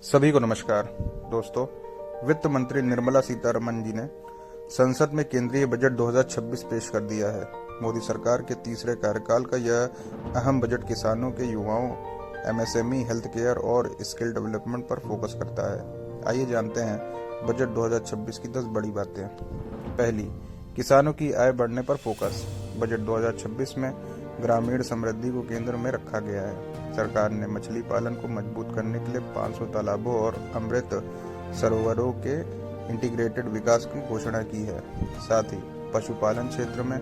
सभी को नमस्कार। दोस्तों, वित्त मंत्री निर्मला सीतारमण जी ने संसद में केंद्रीय बजट 2026 पेश कर दिया है। मोदी सरकार के तीसरे कार्यकाल का यह अहम बजट किसानों के युवाओं, एमएसएमई, हेल्थ केयर और स्किल डेवलपमेंट पर फोकस करता है। आइए जानते हैं बजट 2026 की 10 बड़ी बातें। पहली, किसानों की आय बढ़ने पर फोकस। बजट 2026 में ग्रामीण समृद्धि को केंद्र में रखा गया है। सरकार ने मछली पालन को मजबूत करने के लिए 500 तालाबों और अमृत सरोवरों के इंटीग्रेटेड विकास की घोषणा की है। साथ ही पशुपालन क्षेत्र में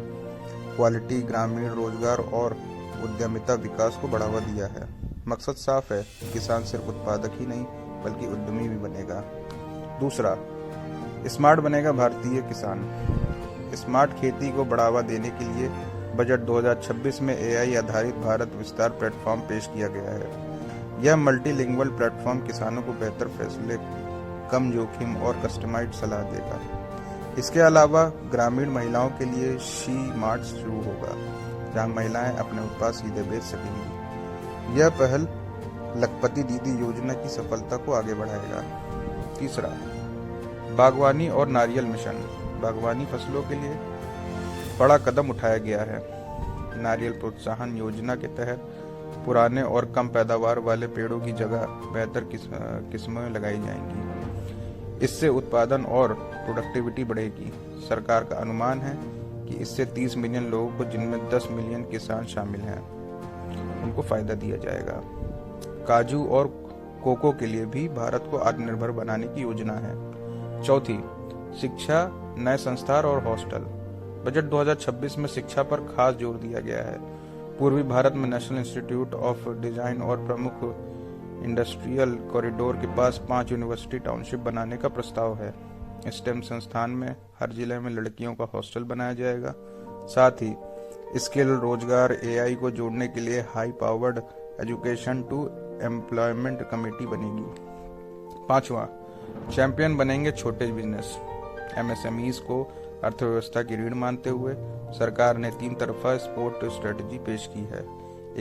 क्वालिटी, ग्रामीण रोजगार और उद्यमिता विकास को बढ़ावा दिया है। मकसद साफ है, किसान सिर्फ उत्पादक ही नहीं बल्कि उद्यमी भी बनेगा। दूसरा, स्मार्ट बनेगा भारतीय किसान। स्मार्ट खेती को बढ़ावा देने के लिए बजट 2026 में एआई आधारित भारत विस्तार प्लेटफॉर्म पेश किया गया है। यह मल्टीलिंगुअल प्लेटफॉर्म किसानों को बेहतर फैसले, कम जोखिम और कस्टमाइज्ड सलाह देगा। इसके अलावा ग्रामीण महिलाओं के लिए शी मार्ट शुरू होगा, जहां महिलाएं अपने उत्पाद सीधे बेच सकेंगी। यह पहल लखपति दीदी योजना की सफलता को आगे बढ़ाएगा। तीसरा, बागवानी और नारियल मिशन। बागवानी फसलों के लिए बड़ा कदम उठाया गया है। नारियल प्रोत्साहन योजना के तहत पुराने और कम पैदावार वाले पेड़ों की जगह बेहतर किस्में लगाई जाएंगी। इससे उत्पादन और प्रोडक्टिविटी बढ़ेगी। सरकार का अनुमान है कि इससे 30 मिलियन लोगों को, जिनमें 10 मिलियन किसान शामिल हैं, उनको फायदा दिया जाएगा। काजू और कोको के लिए भी भारत को आत्मनिर्भर बनाने की योजना है। चौथी, शिक्षा, नए संस्थान और हॉस्टल। बजट 2026 में शिक्षा पर खास जोर दिया गया है। पूर्वी भारत में नेशनल इंस्टीट्यूट ऑफ डिजाइन और प्रमुख इंडस्ट्रियल कॉरिडोर के पास 5 यूनिवर्सिटी टाउनशिप बनाने का प्रस्ताव है। स्टेम संस्थान में हर जिले में लड़कियों का हॉस्टल बनाया जाएगा। साथ ही स्किल, रोजगार, एआई को जोड़ने के लिए high powered education to employment committee बनेगी। पांचवा, चैंपियन बनेंगे छोटे बिजनेस। एमएसएमईज को अर्थव्यवस्था की रीढ़ मानते हुए सरकार ने 3 तरफा सपोर्ट स्ट्रेटजी पेश की है: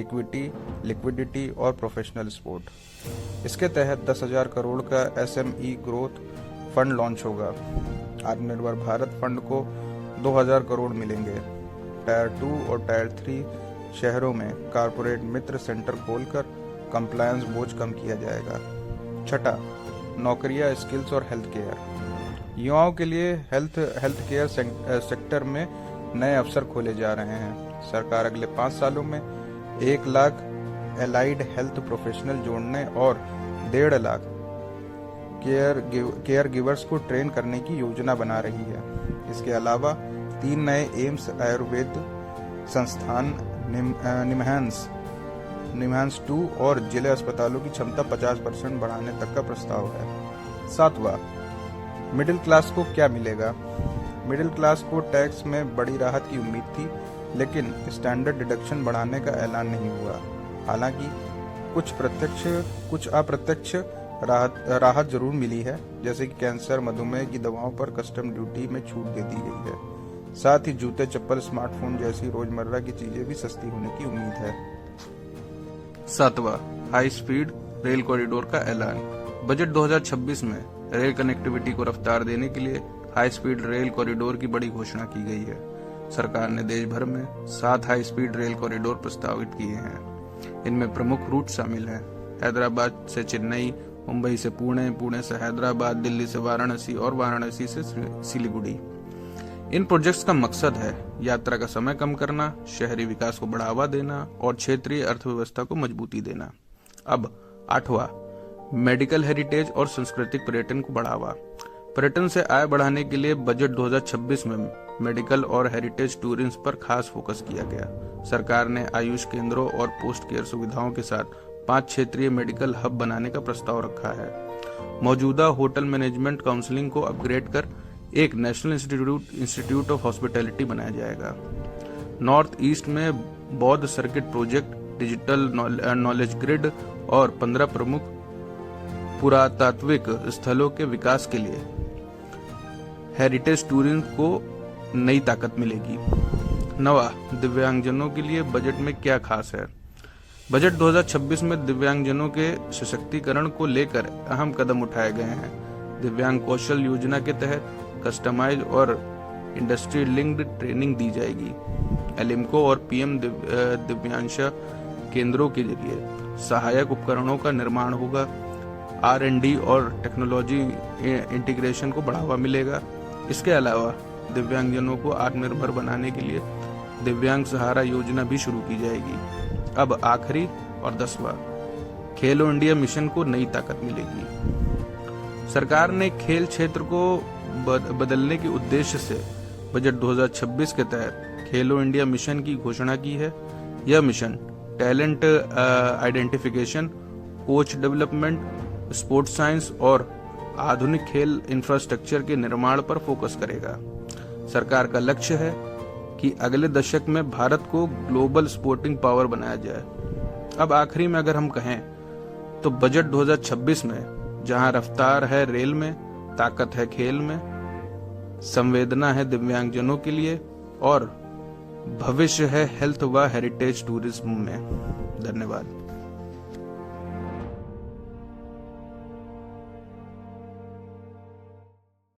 इक्विटी, लिक्विडिटी और प्रोफेशनल सपोर्ट। इसके तहत 10,000 करोड़ का एसएमई ग्रोथ फंड लॉन्च होगा। आत्मनिर्भर भारत फंड को 2,000 करोड़ मिलेंगे। टायर 2 और टायर 3 शहरों में कारपोरेट मित्र सेंटर खोलकर कंप्लायंस बोझ कम किया जाएगा। छठा, नौकरियां, स्किल्स और हेल्थ केयर। युवाओं के लिए हेल्थ केयर सेक्टर में नए अवसर खोले जा रहे हैं। सरकार अगले 5 सालों में 1 लाख एलाइड हेल्थ प्रोफेशनल जोड़ने और 1.5 लाख केयर गिवर्स को ट्रेन करने की योजना बना रही है। इसके अलावा 3 नए एम्स आयुर्वेद संस्थान, निम्हांस 2 और जिले अस्पतालों की क्षमता 50% बढ़ाने तक का प्रस्ताव है। सातवां, मिडिल क्लास को क्या मिलेगा। मिडिल क्लास को टैक्स में बड़ी राहत की उम्मीद थी, लेकिन स्टैंडर्ड डिडक्शन बढ़ाने का ऐलान नहीं हुआ। हालांकि कुछ प्रत्यक्ष, कुछ अप्रत्यक्ष राहत जरूर मिली है, जैसे कि कैंसर, मधुमेह की दवाओं पर कस्टम ड्यूटी में छूट दे दी गई है। साथ ही जूते, चप्पल, स्मार्टफोन जैसी रोजमर्रा की चीजें भी सस्ती होने की उम्मीद है। सातवां, हाई स्पीड रेल कॉरिडोर का ऐलान। बजट 2026 में रेल कनेक्टिविटी को रफ्तार देने के लिए हाई स्पीड रेल कॉरिडोर की बड़ी घोषणा की गई है। सरकार ने देश भर में 7 हाई स्पीड रेल कॉरिडोर प्रस्तावित किए हैं। इनमें प्रमुख रूट शामिल हैं: हैदराबाद से चेन्नई, मुंबई से पुणे, पुणे से हैदराबाद, दिल्ली से वाराणसी और वाराणसी से सिलीगुड़ी। इन प्रोजेक्ट्स का मकसद है यात्रा का समय कम करना, शहरी विकास को बढ़ावा देना और क्षेत्रीय अर्थव्यवस्था को मजबूती देना। अब 8वां, मेडिकल हेरिटेज और सांस्कृतिक पर्यटन को बढ़ावा। पर्यटन से आय बढ़ाने के लिए बजट 2026 में मेडिकल और हेरिटेज टूरिज्म पर खास फोकस किया गया। सरकार ने आयुष केंद्रों और पोस्ट केयर सुविधाओं के साथ 5 क्षेत्रीय मेडिकल हब बनाने का प्रस्ताव रखा है। मौजूदा होटल मैनेजमेंट काउंसिलिंग को अपग्रेड कर एक नेशनल इंस्टीट्यूट ऑफ हॉस्पिटैलिटी बनाया जाएगा। नॉर्थ ईस्ट में बौद्ध circuit project, digital knowledge grid और 15 प्रमुख पुरातात्विक स्थलों के विकास के लिए हेरिटेज टूरिज्म को नई ताकत मिलेगी। 9वां, दिव्यांगजनों के लिए बजट में क्या खास है। बजट 2026 में दिव्यांगजनों के सशक्तिकरण को लेकर अहम कदम उठाए गए हैं। दिव्यांग कौशल योजना के तहत कस्टमाइज और इंडस्ट्री लिंक्ड ट्रेनिंग दी जाएगी। एलिम्को और पीएम दिव्यांशा केंद्रों के जरिए सहायक उपकरणों का निर्माण होगा। R&D और टेक्नोलॉजी इंटीग्रेशन को बढ़ावा मिलेगा। इसके अलावा दिव्यांगजनों को आत्मनिर्भर बनाने के लिए दिव्यांग सहारा योजना भी शुरू की जाएगी। अब आखिरी और 10वां, खेलो इंडिया मिशन को नई ताकत मिलेगी। सरकार ने खेल क्षेत्र को बदलने के उद्देश्य से बजट 2026 के तहत खेलो इंडिया मिशन की घोषणा की है। यह mission talent identification, coach development, sports science और आधुनिक खेल इंफ्रास्ट्रक्चर के निर्माण पर फोकस करेगा। सरकार का लक्ष्य है कि अगले दशक में भारत को ग्लोबल स्पोर्टिंग पावर बनाया जाए। अब आखिरी में अगर हम कहें तो बजट 2026 में जहां रफ्तार है रेल में, ताकत है खेल में, संवेदना है दिव्यांगजनों के लिए और भविष्य है हेल्थ व हेरिटेज टूरिज्म में। धन्यवाद।